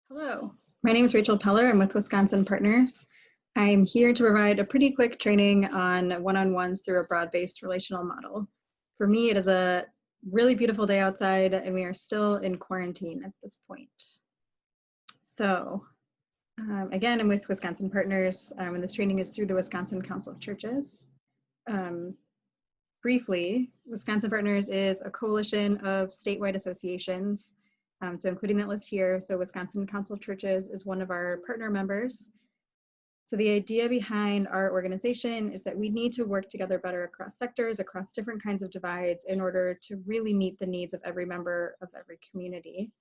Hello, my name is Rachel Peller. I'm with Wisconsin Partners. I'm here to provide a pretty quick training on one-on-ones through a broad-based relational model. For me, it is a really beautiful day outside and we are still in quarantine at this point. So again, I'm with Wisconsin Partners and this training is through the Wisconsin Council of Churches. Briefly, Wisconsin Partners is a coalition of statewide associations, so including that list here. So Wisconsin Council of Churches is one of our partner members. So the idea behind our organization is that we need to work together better across sectors, across different kinds of divides in order to really meet the needs of every member of every community.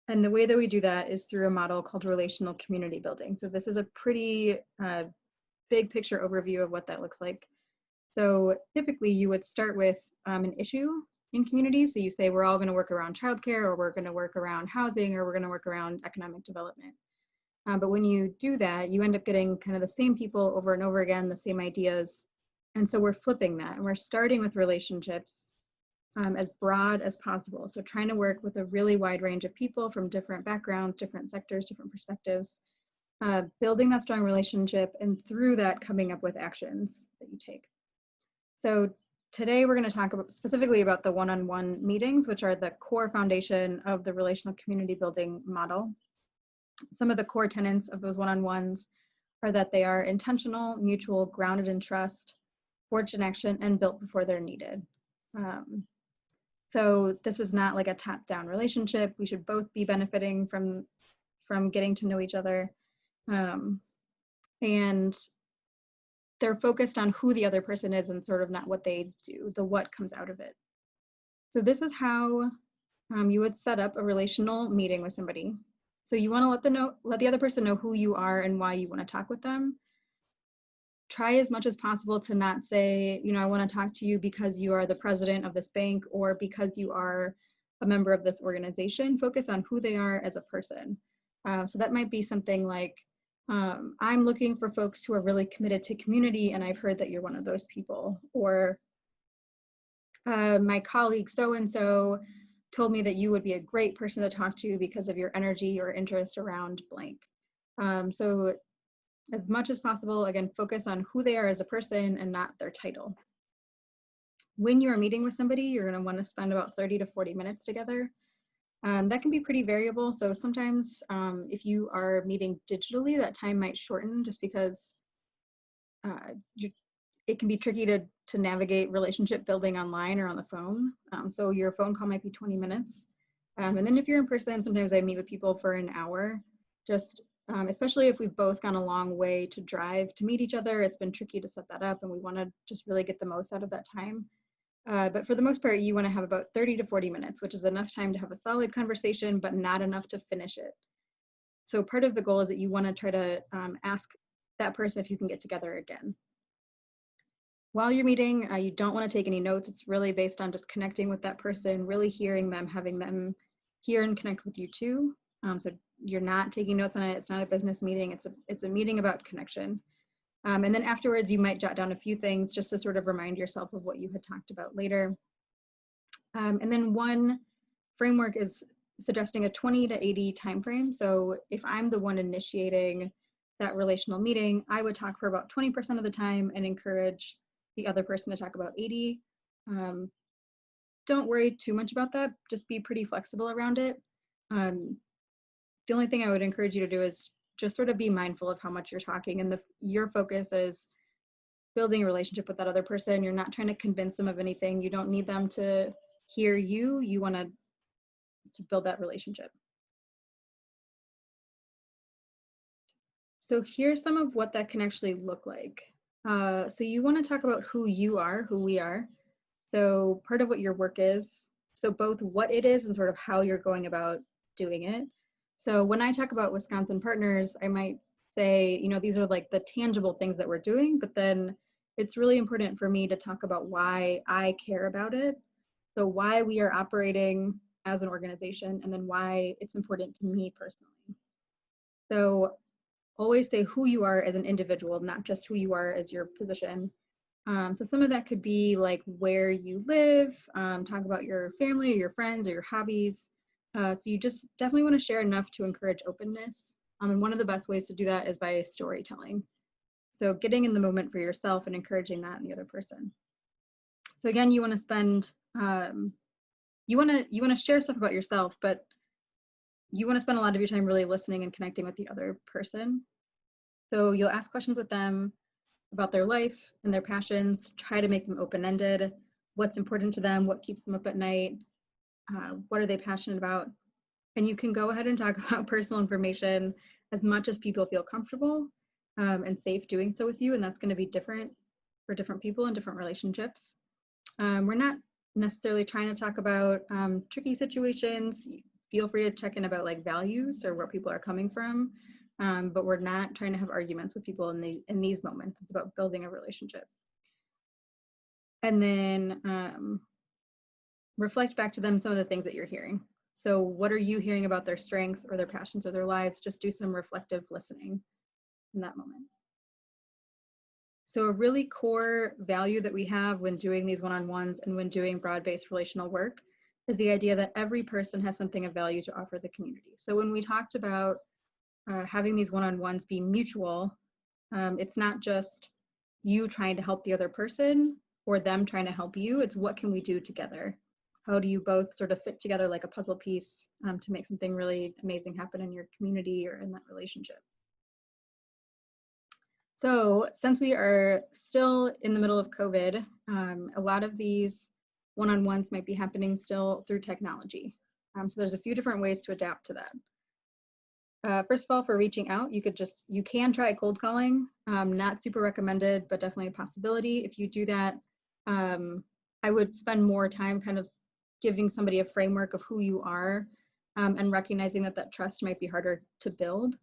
And the way that we do that is through a model called relational community building. So this is a pretty big picture overview of what that looks like. So typically you would start with an issue in communities. So you say, we're all gonna work around childcare, or we're gonna work around housing, or we're gonna work around economic development. But when you do that, you end up getting kind of the same people over and over again, the same ideas. And so we're flipping that and we're starting with relationships as broad as possible. So trying to work with a really wide range of people from different backgrounds, different sectors, different perspectives, building that strong relationship, and through that coming up with actions that you take. So today we're going to talk specifically about the one-on-one meetings, which are the core foundation of the relational community building model. Some of the core tenets of those one-on-ones are that they are intentional, mutual, grounded in trust, forged in action, and built before they're needed. So this is not like a top-down relationship. We should both be benefiting from getting to know each other. And they're focused on who the other person is and sort of not what they do, the what comes out of it. So this is how you would set up a relational meeting with somebody. So you want to let the other person know who you are and why you want to talk with them. Try as much as possible to not say, I want to talk to you because you are the president of this bank or because you are a member of this organization. Focus on who they are as a person. So that might be something like, I'm looking for folks who are really committed to community, and I've heard that you're one of those people. Or my colleague so-and-so told me that you would be a great person to talk to because of your energy or interest around blank. So as much as possible, again, focus on who they are as a person and not their title. When you're meeting with somebody, you're going to want to spend about 30 to 40 minutes together. That can be pretty variable. So sometimes if you are meeting digitally, that time might shorten just because it can be tricky to navigate relationship building online or on the phone. So your phone call might be 20 minutes. And then if you're in person, sometimes I meet with people for an hour, just especially if we've both gone a long way to drive to meet each other. It's been tricky to set that up and we want to just really get the most out of that time. But for the most part, you want to have about 30 to 40 minutes, which is enough time to have a solid conversation, but not enough to finish it. So part of the goal is that you want to try to ask that person if you can get together again. While you're meeting, you don't want to take any notes. It's really based on just connecting with that person, really hearing them, having them hear and connect with you too. So you're not taking notes on it. It's not a business meeting. It's a meeting about connection. And then afterwards, you might jot down a few things just to sort of remind yourself of what you had talked about later. And then one framework is suggesting a 20 to 80 timeframe. So if I'm the one initiating that relational meeting, I would talk for about 20% of the time and encourage the other person to talk about 80. Don't worry too much about that. Just be pretty flexible around it. The only thing I would encourage you to do is just sort of be mindful of how much you're talking, and your focus is building a relationship with that other person. You're not trying to convince them of anything. You don't need them to hear you. You want to build that relationship. So here's some of what that can actually look like. So you want to talk about who you are, who we are. So part of what your work is, so both what it is and sort of how you're going about doing it. So when I talk about Wisconsin Partners, I might say, these are like the tangible things that we're doing, but then it's really important for me to talk about why I care about it. So why we are operating as an organization, and then why it's important to me personally. So always say who you are as an individual, not just who you are as your position. So some of that could be like where you live, talk about your family or your friends or your hobbies. So you just definitely want to share enough to encourage openness. And one of the best ways to do that is by storytelling. So getting in the moment for yourself and encouraging that in the other person. So again, you want to spend, you want to share stuff about yourself, but you want to spend a lot of your time really listening and connecting with the other person. So you'll ask questions with them about their life and their passions, try to make them open-ended, what's important to them, what keeps them up at night, what are they passionate about. And you can go ahead and talk about personal information as much as people feel comfortable and safe doing so with you. And that's going to be different for different people in different relationships. We're not necessarily trying to talk about tricky situations. Feel free to check in about like values or where people are coming from. But we're not trying to have arguments with people in these moments. It's about building a relationship. And then reflect back to them some of the things that you're hearing. So what are you hearing about their strengths or their passions or their lives? Just do some reflective listening in that moment. So a really core value that we have when doing these one-on-ones and when doing broad-based relational work is the idea that every person has something of value to offer the community. So when we talked about having these one-on-ones be mutual, it's not just you trying to help the other person or them trying to help you. It's what can we do together? How do you both sort of fit together like a puzzle piece to make something really amazing happen in your community or in that relationship? So since we are still in the middle of COVID, a lot of these one-on-ones might be happening still through technology. So there's a few different ways to adapt to that. First of all, for reaching out, you can try cold calling. Not super recommended, but definitely a possibility. If you do that, I would spend more time kind of giving somebody a framework of who you are and recognizing that that trust might be harder to build.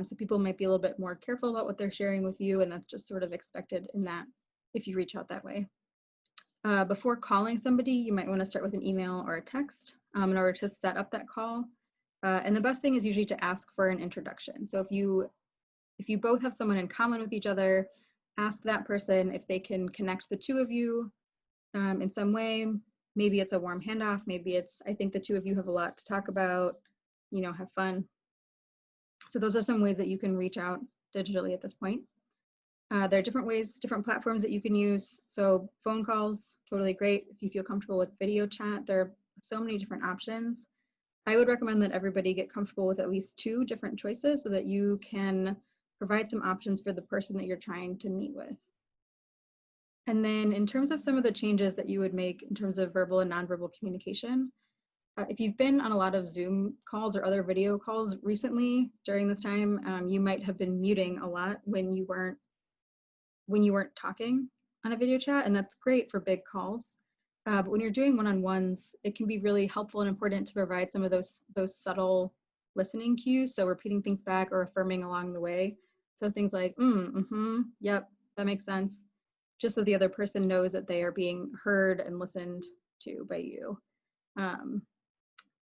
So people might be a little bit more careful about what they're sharing with you, and that's just sort of expected in that if you reach out that way. Before calling somebody, you might want to start with an email or a text in order to set up that call. And the best thing is usually to ask for an introduction. So if you both have someone in common with each other, ask that person if they can connect the two of you in some way. Maybe it's a warm handoff. Maybe it's, I think the two of you have a lot to talk about, have fun. So those are some ways that you can reach out digitally at this point. There are different ways, different platforms that you can use. So phone calls, totally great. If you feel comfortable with video chat, there are so many different options. I would recommend that everybody get comfortable with at least 2 different choices so that you can provide some options for the person that you're trying to meet with. And then in terms of some of the changes that you would make in terms of verbal and nonverbal communication, if you've been on a lot of Zoom calls or other video calls recently during this time, you might have been muting a lot when you weren't talking on a video chat, and that's great for big calls. But when you're doing one-on-ones, it can be really helpful and important to provide some of those subtle listening cues. So repeating things back or affirming along the way. So things like, yep, that makes sense. Just so the other person knows that they are being heard and listened to by you.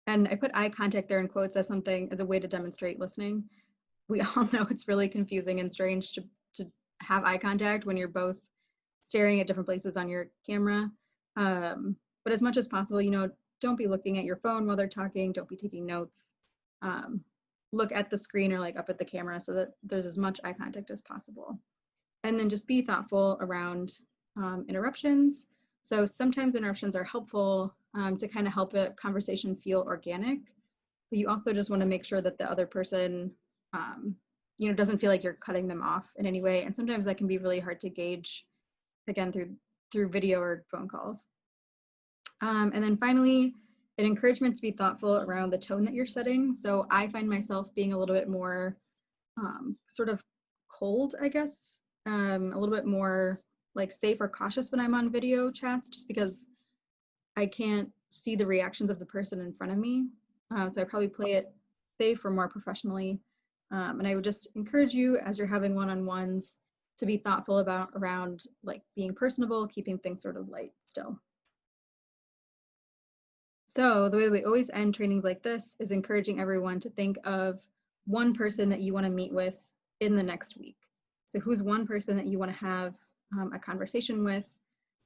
And I put eye contact there in quotes as a way to demonstrate listening. We all know it's really confusing and strange to have eye contact when you're both staring at different places on your camera. But as much as possible, don't be looking at your phone while they're talking. Don't be taking notes. Look at the screen or like up at the camera so that there's as much eye contact as possible. And then just be thoughtful around interruptions. So sometimes interruptions are helpful to kind of help a conversation feel organic, but you also just want to make sure that the other person doesn't feel like you're cutting them off in any way. And sometimes that can be really hard to gauge, again, through video or phone calls. And then finally, an encouragement to be thoughtful around the tone that you're setting. So I find myself being a little bit more sort of cold, I guess, a little bit more like safe or cautious when I'm on video chats, just because I can't see the reactions of the person in front of me. So I probably play it safe or more professionally. And I would just encourage you as you're having one-on-ones to be thoughtful around like being personable, keeping things sort of light still. So the way we always end trainings like this is encouraging everyone to think of one person that you want to meet with in the next week. So who's one person that you want to have a conversation with,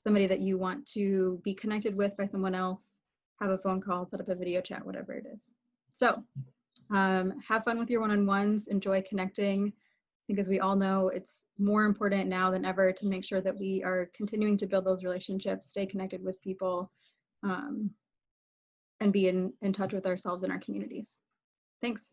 somebody that you want to be connected with by someone else, have a phone call, set up a video chat, whatever it is. So have fun with your one-on-ones, enjoy connecting, because we all know it's more important now than ever to make sure that we are continuing to build those relationships, stay connected with people, and be in touch with ourselves and our communities. Thanks.